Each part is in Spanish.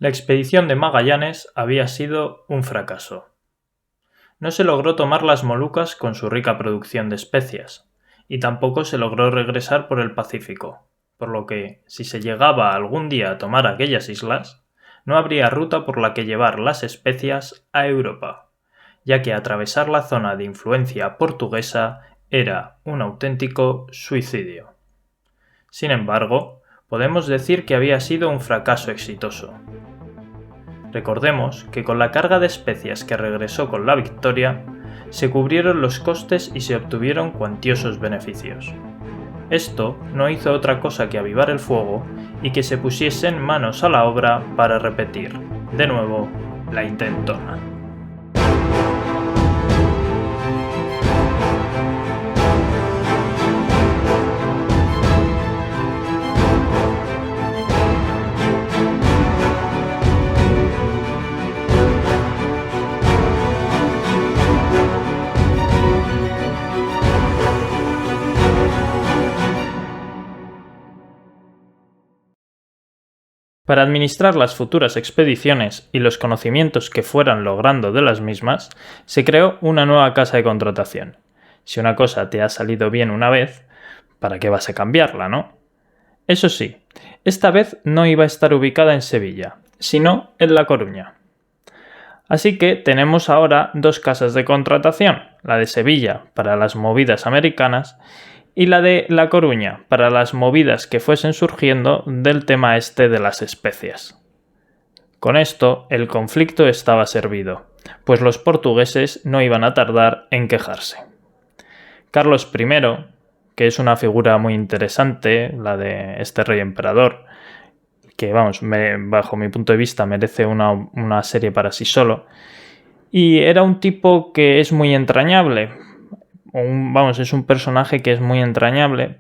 La expedición de Magallanes había sido un fracaso. No se logró tomar las Molucas con su rica producción de especias, y tampoco se logró regresar por el Pacífico, por lo que, si se llegaba algún día a tomar aquellas islas, no habría ruta por la que llevar las especias a Europa, ya que atravesar la zona de influencia portuguesa era un auténtico suicidio. Sin embargo, podemos decir que había sido un fracaso exitoso. Recordemos que con la carga de especias que regresó con la victoria, se cubrieron los costes y se obtuvieron cuantiosos beneficios. Esto no hizo otra cosa que avivar el fuego y que se pusiesen manos a la obra para repetir, de nuevo, la intentona. Para administrar las futuras expediciones y los conocimientos que fueran logrando de las mismas, se creó una nueva casa de contratación. Si una cosa te ha salido bien una vez, ¿para qué vas a cambiarla, no? Eso sí, esta vez no iba a estar ubicada en Sevilla, sino en La Coruña. Así que tenemos ahora dos casas de contratación, la de Sevilla para las movidas americanas y la de La Coruña para las movidas que fuesen surgiendo del tema este de las especias. Con esto el conflicto estaba servido, pues los portugueses no iban a tardar en quejarse. Carlos I, que es una figura muy interesante, la de este rey emperador, que bajo mi punto de vista merece una serie para sí solo, y era un tipo que es muy entrañable. Es un personaje que es muy entrañable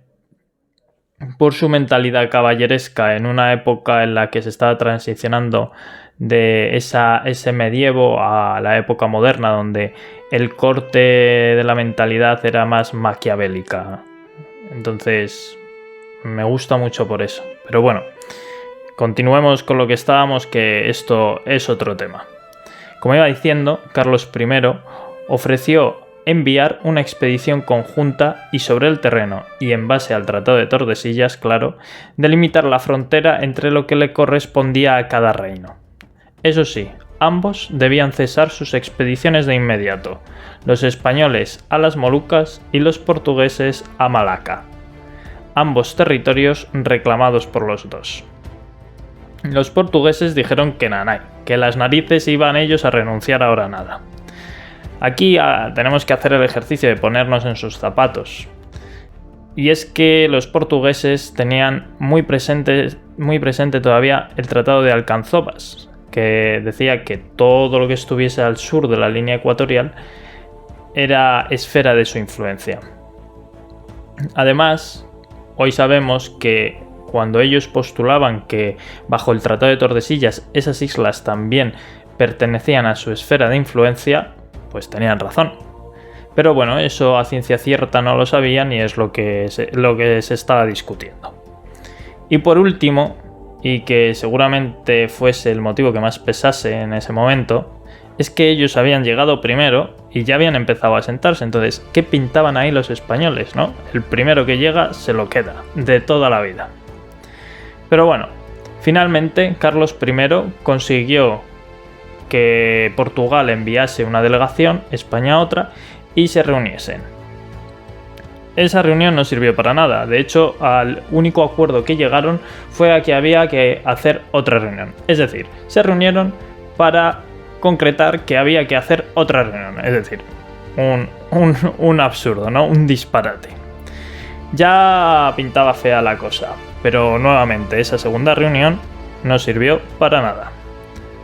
por su mentalidad caballeresca en una época en la que se estaba transicionando de ese medievo a la época moderna, donde el corte de la mentalidad era más maquiavélica. Entonces, me gusta mucho por eso. Pero bueno, continuemos con lo que estábamos, que esto es otro tema. Como iba diciendo, Carlos I ofreció enviar una expedición conjunta y sobre el terreno, y en base al Tratado de Tordesillas, claro, delimitar la frontera entre lo que le correspondía a cada reino. Eso sí, ambos debían cesar sus expediciones de inmediato, los españoles a las Molucas y los portugueses a Malaca, ambos territorios reclamados por los dos. Los portugueses dijeron que nanay, que las narices iban ellos a renunciar ahora a nada. Aquí tenemos que hacer el ejercicio de ponernos en sus zapatos. Y es que los portugueses tenían muy presente todavía el Tratado de Alcanzobas, que decía que todo lo que estuviese al sur de la línea ecuatorial era esfera de su influencia. Además, hoy sabemos que cuando ellos postulaban que bajo el Tratado de Tordesillas esas islas también pertenecían a su esfera de influencia, pues tenían razón. Pero bueno, eso a ciencia cierta no lo sabían y es lo que se estaba discutiendo. Y por último, y que seguramente fuese el motivo que más pesase en ese momento, es que ellos habían llegado primero y ya habían empezado a asentarse. Entonces, ¿qué pintaban ahí los españoles, no? El primero que llega se lo queda, de toda la vida. Pero bueno, finalmente Carlos I consiguió que Portugal enviase una delegación, España otra, y se reuniesen. Esa reunión no sirvió para nada. De hecho, al único acuerdo que llegaron fue a que había que hacer otra reunión. Es decir, se reunieron para concretar que había que hacer otra reunión. Es decir, un absurdo, ¿no? Un disparate. Ya pintaba fea la cosa, pero nuevamente esa segunda reunión no sirvió para nada.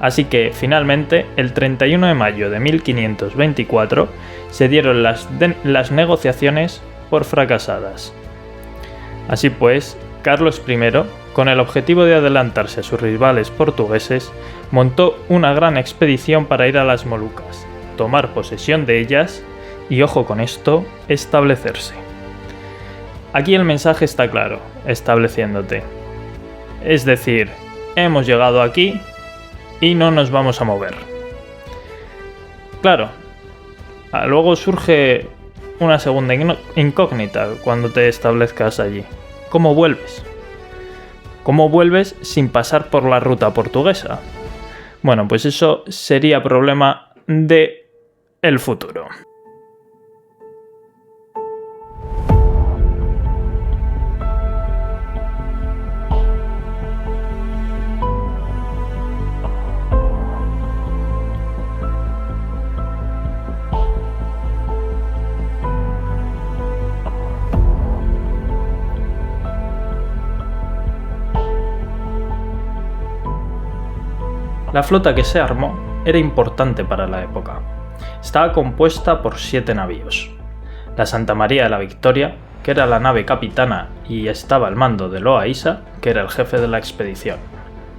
Así que finalmente, el 31 de mayo de 1524, se dieron las negociaciones por fracasadas. Así pues, Carlos I, con el objetivo de adelantarse a sus rivales portugueses, montó una gran expedición para ir a las Molucas, tomar posesión de ellas y, ojo con esto, establecerse. Aquí el mensaje está claro, estableciéndote. Es decir, hemos llegado aquí, y no nos vamos a mover. Claro, luego surge una segunda incógnita cuando te establezcas allí. ¿Cómo vuelves? ¿Cómo vuelves sin pasar por la ruta portuguesa? Bueno, pues eso sería problema de el futuro. La flota que se armó era importante para la época. Estaba compuesta por 7 navíos. La Santa María de la Victoria, que era la nave capitana y estaba al mando de Loaiza, que era el jefe de la expedición.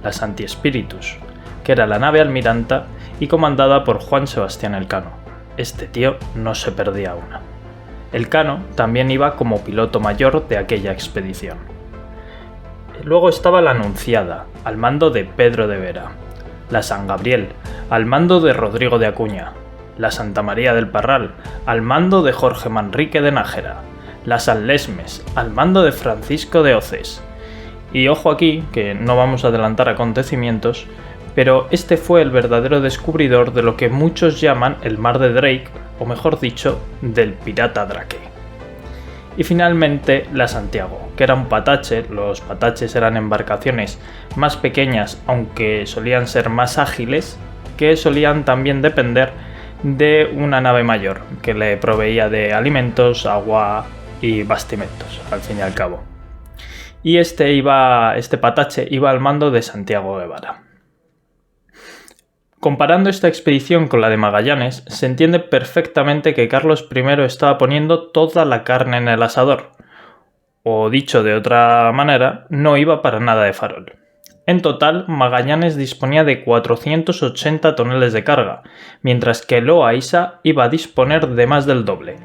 La Santi Spiritus, que era la nave almiranta y comandada por Juan Sebastián Elcano. Este tío no se perdía una. Elcano también iba como piloto mayor de aquella expedición. Luego estaba la Anunciada, al mando de Pedro de Vera. La San Gabriel, al mando de Rodrigo de Acuña. La Santa María del Parral, al mando de Jorge Manrique de Nájera. La San Lesmes, al mando de Francisco de Oces. Y ojo aquí, que no vamos a adelantar acontecimientos, pero este fue el verdadero descubridor de lo que muchos llaman el Mar de Drake, o mejor dicho, del pirata Drake. Y finalmente la Santiago, que era un patache. Los pataches eran embarcaciones más pequeñas, aunque solían ser más ágiles, que solían también depender de una nave mayor, que le proveía de alimentos, agua y bastimentos, al fin y al cabo. Y este patache iba al mando de Santiago Guevara. Comparando esta expedición con la de Magallanes, se entiende perfectamente que Carlos I estaba poniendo toda la carne en el asador. O dicho de otra manera, no iba para nada de farol. En total, Magallanes disponía de 480 toneles de carga, mientras que Loaiza iba a disponer de más del doble,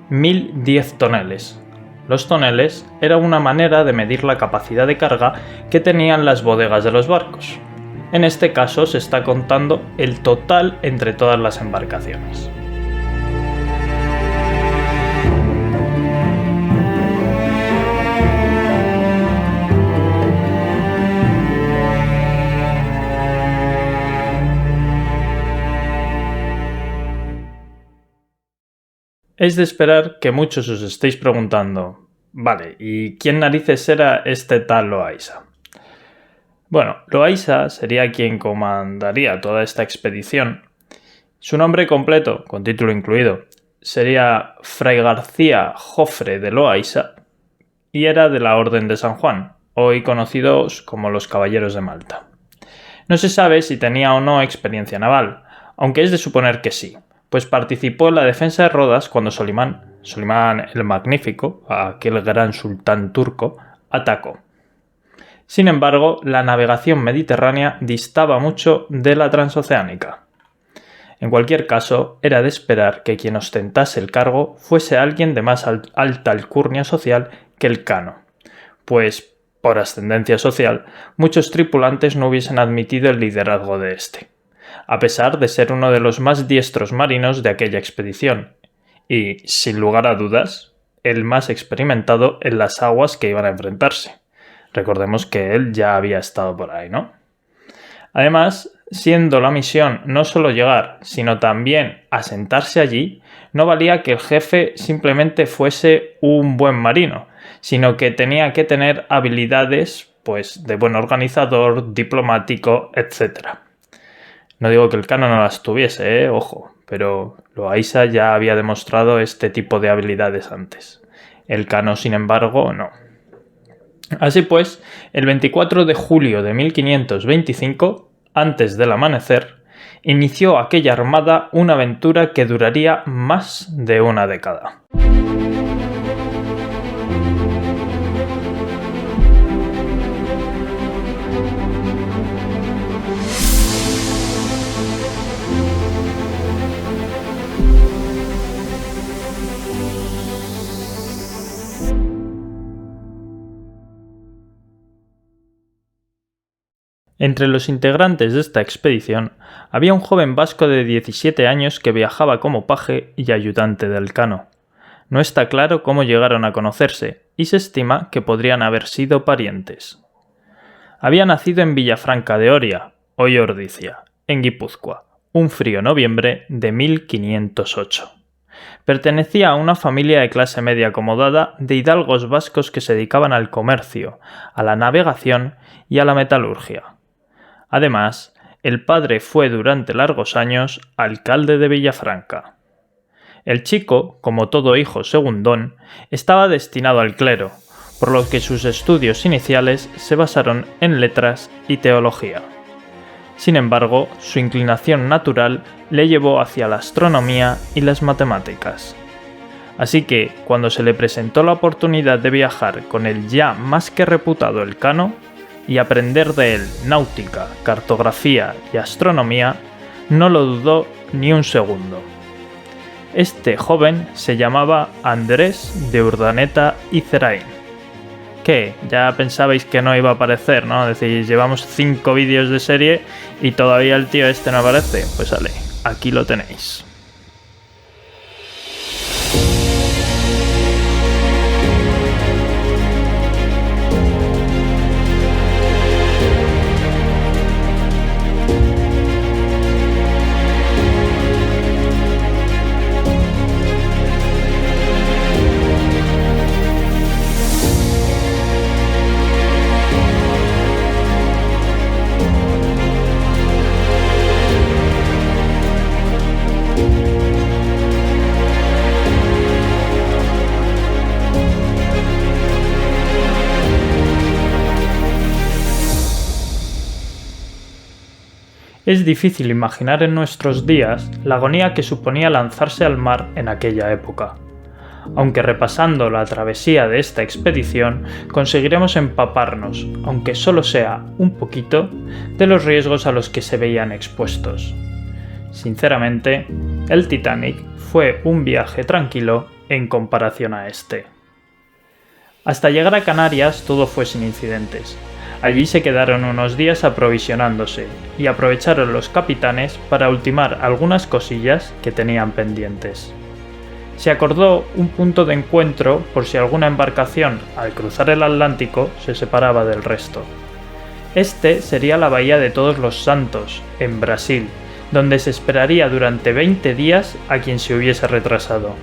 1010 toneles. Los toneles era una manera de medir la capacidad de carga que tenían las bodegas de los barcos. En este caso se está contando el total entre todas las embarcaciones. Es de esperar que muchos os estéis preguntando, vale, ¿y quién narices era este tal Loaiza? Bueno, Loaiza sería quien comandaría toda esta expedición. Su nombre completo, con título incluido, sería Fray García Jofre de Loaiza y era de la Orden de San Juan, hoy conocidos como los Caballeros de Malta. No se sabe si tenía o no experiencia naval, aunque es de suponer que sí, pues participó en la defensa de Rodas cuando Solimán el Magnífico, aquel gran sultán turco, atacó. Sin embargo, la navegación mediterránea distaba mucho de la transoceánica. En cualquier caso, era de esperar que quien ostentase el cargo fuese alguien de más alta alcurnia social que Elcano, pues, por ascendencia social, muchos tripulantes no hubiesen admitido el liderazgo de este, a pesar de ser uno de los más diestros marinos de aquella expedición, y, sin lugar a dudas, el más experimentado en las aguas que iban a enfrentarse. Recordemos que él ya había estado por ahí, ¿no? Además, siendo la misión no solo llegar, sino también asentarse allí, no valía que el jefe simplemente fuese un buen marino, sino que tenía que tener habilidades, pues, de buen organizador, diplomático, etc. No digo que Elcano no las tuviese, ojo, pero Loaiza ya había demostrado este tipo de habilidades antes. Elcano, sin embargo, no. Así pues, el 24 de julio de 1525, antes del amanecer, inició aquella armada una aventura que duraría más de una década. Entre los integrantes de esta expedición había un joven vasco de 17 años que viajaba como paje y ayudante de Elcano. No está claro cómo llegaron a conocerse, y se estima que podrían haber sido parientes. Había nacido en Villafranca de Oria, hoy Ordizia, en Guipúzcoa, un frío noviembre de 1508. Pertenecía a una familia de clase media acomodada de hidalgos vascos que se dedicaban al comercio, a la navegación y a la metalurgia. Además, el padre fue durante largos años alcalde de Villafranca. El chico, como todo hijo segundón, estaba destinado al clero, por lo que sus estudios iniciales se basaron en letras y teología. Sin embargo, su inclinación natural le llevó hacia la astronomía y las matemáticas. Así que, cuando se le presentó la oportunidad de viajar con el ya más que reputado Elcano y aprender de él náutica, cartografía y astronomía, no lo dudó ni un segundo. Este joven se llamaba Andrés de Urdaneta y Zerain. ¿Qué? Ya pensabais que no iba a aparecer, ¿no? Es decir, llevamos 5 vídeos de serie y todavía el tío este no aparece. Pues vale, aquí lo tenéis. Es difícil imaginar en nuestros días la agonía que suponía lanzarse al mar en aquella época. Aunque repasando la travesía de esta expedición conseguiremos empaparnos, aunque solo sea un poquito, de los riesgos a los que se veían expuestos. Sinceramente, el Titanic fue un viaje tranquilo en comparación a este. Hasta llegar a Canarias todo fue sin incidentes. Allí se quedaron unos días aprovisionándose y aprovecharon los capitanes para ultimar algunas cosillas que tenían pendientes. Se acordó un punto de encuentro por si alguna embarcación, al cruzar el Atlántico, se separaba del resto. Este sería la Bahía de Todos los Santos, en Brasil, donde se esperaría durante 20 días a quien se hubiese retrasado.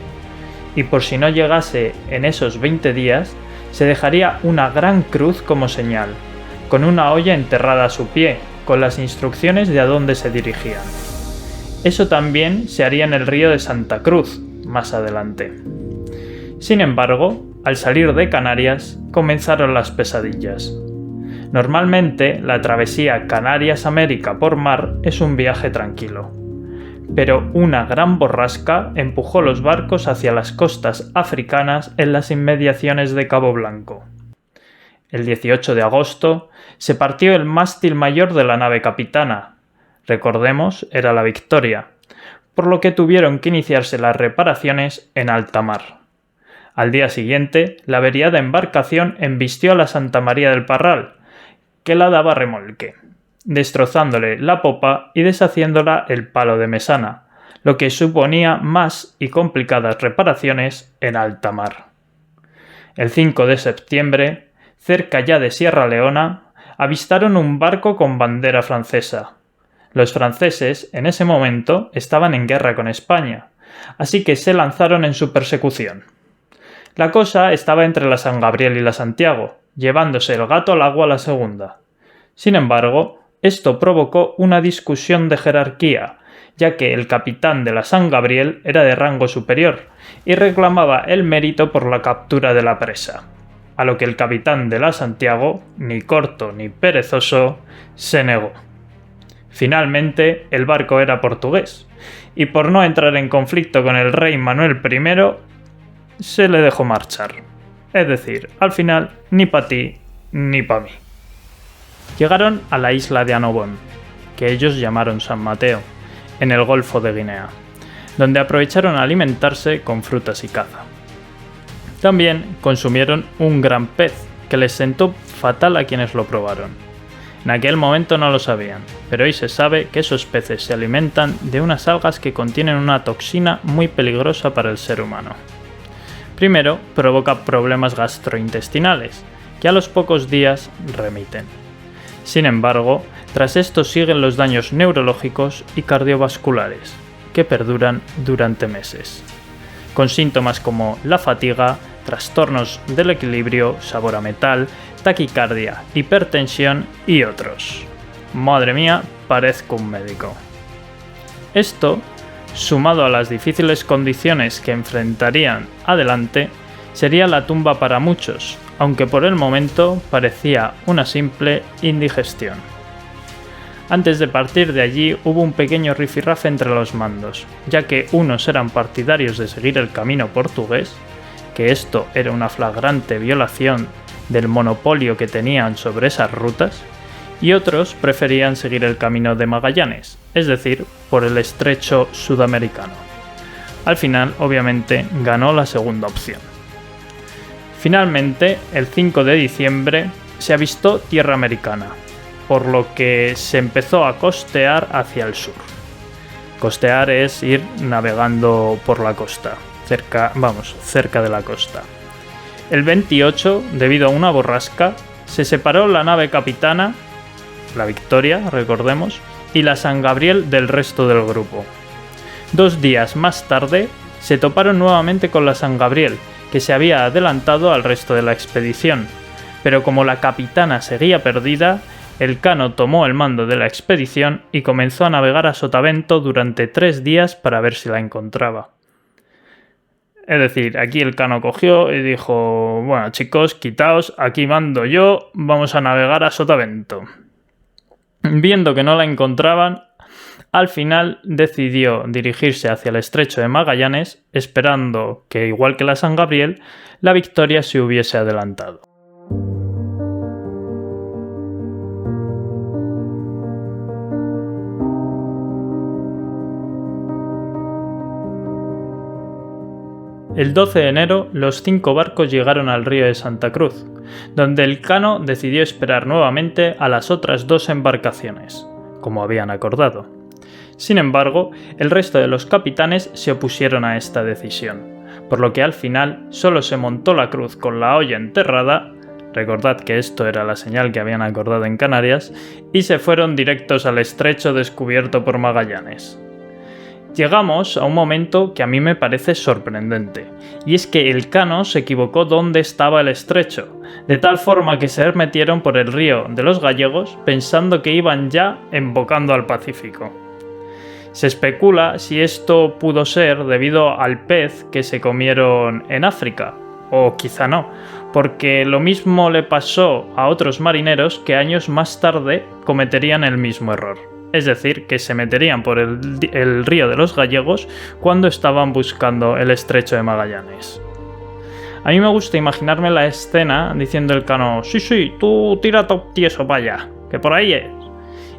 Y por si no llegase en esos 20 días, se dejaría una gran cruz como señal, con una olla enterrada a su pie, con las instrucciones de a dónde se dirigían. Eso también se haría en el río de Santa Cruz, más adelante. Sin embargo, al salir de Canarias, comenzaron las pesadillas. Normalmente, la travesía Canarias-América por mar es un viaje tranquilo. Pero una gran borrasca empujó los barcos hacia las costas africanas en las inmediaciones de Cabo Blanco. El 18 de agosto se partió el mástil mayor de la nave capitana. Recordemos, era la Victoria, por lo que tuvieron que iniciarse las reparaciones en alta mar. Al día siguiente, la averiada embarcación embistió a la Santa María del Parral, que la daba remolque, destrozándole la popa y deshaciéndola el palo de mesana, lo que suponía más y complicadas reparaciones en alta mar. El 5 de septiembre, cerca ya de Sierra Leona, avistaron un barco con bandera francesa. Los franceses, en ese momento, estaban en guerra con España, así que se lanzaron en su persecución. La cosa estaba entre la San Gabriel y la Santiago, llevándose el gato al agua a la segunda. Sin embargo, esto provocó una discusión de jerarquía, ya que el capitán de la San Gabriel era de rango superior y reclamaba el mérito por la captura de la presa, a lo que el capitán de la Santiago, ni corto ni perezoso, se negó. Finalmente, el barco era portugués, y por no entrar en conflicto con el rey Manuel I, se le dejó marchar. Es decir, al final, ni pa' ti, ni pa' mí. Llegaron a la isla de Annobón, que ellos llamaron San Mateo, en el Golfo de Guinea, donde aprovecharon a alimentarse con frutas y caza. También consumieron un gran pez, que les sentó fatal a quienes lo probaron. En aquel momento no lo sabían, pero hoy se sabe que esos peces se alimentan de unas algas que contienen una toxina muy peligrosa para el ser humano. Primero, provoca problemas gastrointestinales, que a los pocos días remiten. Sin embargo, tras esto siguen los daños neurológicos y cardiovasculares, que perduran durante meses, con síntomas como la fatiga, trastornos del equilibrio, sabor a metal, taquicardia, hipertensión y otros. Madre mía, parezco un médico. Esto, sumado a las difíciles condiciones que enfrentarían adelante, sería la tumba para muchos, aunque por el momento parecía una simple indigestión. Antes de partir de allí hubo un pequeño rifirrafe entre los mandos, ya que unos eran partidarios de seguir el camino portugués, que esto era una flagrante violación del monopolio que tenían sobre esas rutas, y otros preferían seguir el camino de Magallanes, es decir, por el estrecho sudamericano. Al final, obviamente, ganó la segunda opción. Finalmente, el 5 de diciembre, se avistó tierra americana, por lo que se empezó a costear hacia el sur. Costear es ir navegando por la costa, cerca de la costa. El 28, debido a una borrasca, se separó la nave capitana, la Victoria, recordemos, y la San Gabriel del resto del grupo. 2 días más tarde, se toparon nuevamente con la San Gabriel, que se había adelantado al resto de la expedición, pero como la capitana seguía perdida, Elcano tomó el mando de la expedición y comenzó a navegar a sotavento durante 3 días para ver si la encontraba. Es decir, aquí Elcano cogió y dijo: bueno chicos, quitaos, aquí mando yo, vamos a navegar a sotavento. Viendo que no la encontraban, al final decidió dirigirse hacia el estrecho de Magallanes, esperando que, igual que la San Gabriel, la Victoria se hubiese adelantado. El 12 de enero, los 5 barcos llegaron al río de Santa Cruz, donde Elcano decidió esperar nuevamente a las otras 2 embarcaciones, como habían acordado. Sin embargo, el resto de los capitanes se opusieron a esta decisión, por lo que al final solo se montó la cruz con la olla enterrada, recordad que esto era la señal que habían acordado en Canarias, y se fueron directos al estrecho descubierto por Magallanes. Llegamos a un momento que a mí me parece sorprendente, y es que Elcano se equivocó dónde estaba el estrecho, de tal forma que se metieron por el río de los Gallegos pensando que iban ya embocando al Pacífico. Se especula si esto pudo ser debido al pez que se comieron en África, o quizá no, porque lo mismo le pasó a otros marineros que años más tarde cometerían el mismo error. Es decir, que se meterían por el río de los Gallegos cuando estaban buscando el estrecho de Magallanes. A mí me gusta imaginarme la escena diciendo Elcano: sí, tú tira top tieso para allá, que por ahí es.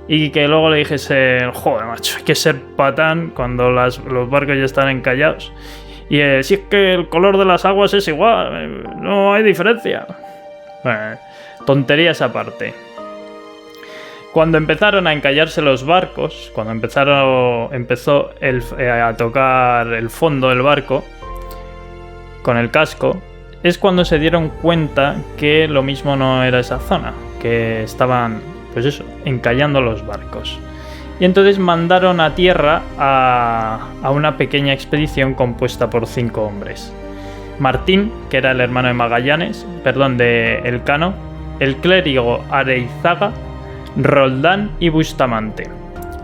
Y que luego le dijese: joder macho, hay que ser patán cuando los barcos ya están encallados. Y si es que el color de las aguas es igual, no hay diferencia. Tonterías aparte. Cuando empezaron a encallarse los barcos, cuando empezó a tocar el fondo del barco con el casco, es cuando se dieron cuenta que lo mismo no era esa zona, que estaban, encallando los barcos. Y entonces mandaron a tierra a una pequeña expedición compuesta por 5 hombres. Martín, que era el hermano de Elcano, el clérigo Areizaga, Roldán y Bustamante.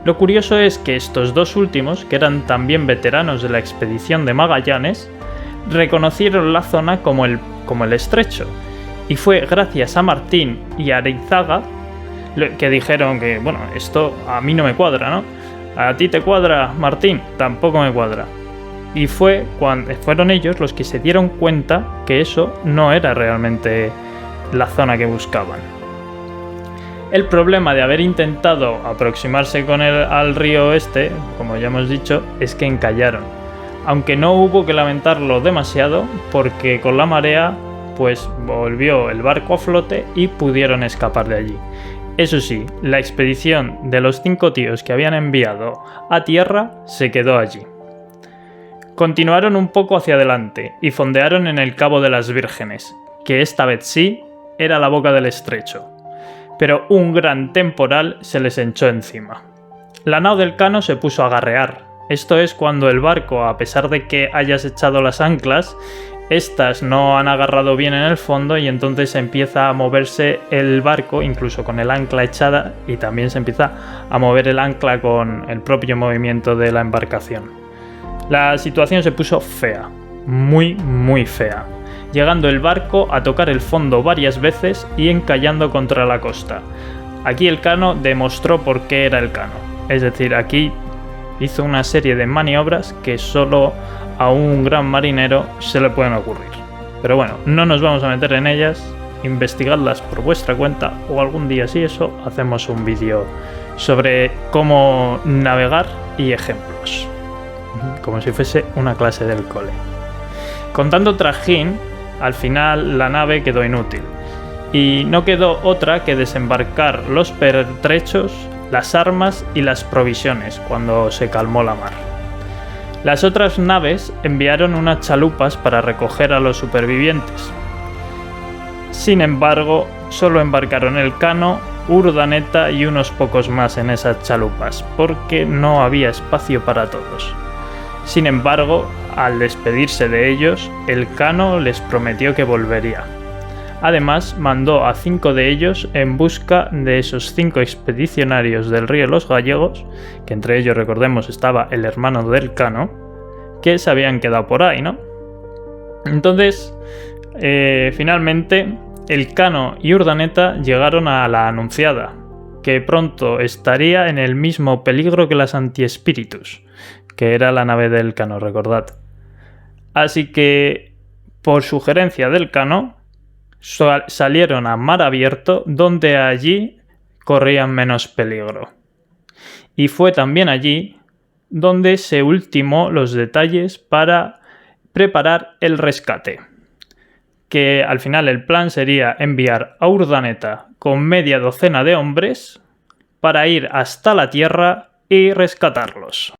Lo curioso es que estos 2 últimos, que eran también veteranos de la expedición de Magallanes, reconocieron la zona como el estrecho, y fue gracias a Martín y a Areizaga que dijeron que, esto a mí no me cuadra, ¿no? ¿A ti te cuadra, Martín? Tampoco me cuadra. Y fueron ellos los que se dieron cuenta que eso no era realmente la zona que buscaban. El problema de haber intentado aproximarse al río este, como ya hemos dicho, es que encallaron. Aunque no hubo que lamentarlo demasiado, porque con la marea volvió el barco a flote y pudieron escapar de allí. Eso sí, la expedición de los 5 tíos que habían enviado a tierra se quedó allí. Continuaron un poco hacia adelante y fondearon en el Cabo de las Vírgenes, que esta vez sí era la boca del estrecho. Pero un gran temporal se les echó encima. La nao del Cano se puso a garrear. Esto es cuando el barco, a pesar de que hayas echado las anclas, estas no han agarrado bien en el fondo y entonces empieza a moverse el barco, incluso con el ancla echada, y también se empieza a mover el ancla con el propio movimiento de la embarcación. La situación se puso fea, muy fea, llegando el barco a tocar el fondo varias veces y encallando contra la costa. Aquí el Cano demostró por qué era el Cano, es decir, aquí hizo una serie de maniobras que solo a un gran marinero se le pueden ocurrir. Pero bueno, no nos vamos a meter en ellas, investigadlas por vuestra cuenta o algún día si eso hacemos un vídeo sobre cómo navegar y ejemplos, como si fuese una clase del cole. Con tanto trajín, al final la nave quedó inútil y no quedó otra que desembarcar los pertrechos, las armas y las provisiones cuando se calmó la mar. Las otras naves enviaron unas chalupas para recoger a los supervivientes. Sin embargo, solo embarcaron el Cano, Urdaneta y unos pocos más en esas chalupas, porque no había espacio para todos. Sin embargo, al despedirse de ellos, el Cano les prometió que volvería. Además, mandó a 5 de ellos en busca de esos 5 expedicionarios del río Los Gallegos, que entre ellos, recordemos, estaba el hermano del Cano, que se habían quedado por ahí, ¿no? Entonces, finalmente, el Cano y Urdaneta llegaron a la Anunciada, que pronto estaría en el mismo peligro que las Antiespíritus, que era la nave del Cano, recordad. Así que, por sugerencia del Cano, salieron a mar abierto, donde allí corrían menos peligro. Y fue también allí donde se ultimó los detalles para preparar el rescate. Que al final el plan sería enviar a Urdaneta con media docena de hombres para ir hasta la tierra y rescatarlos.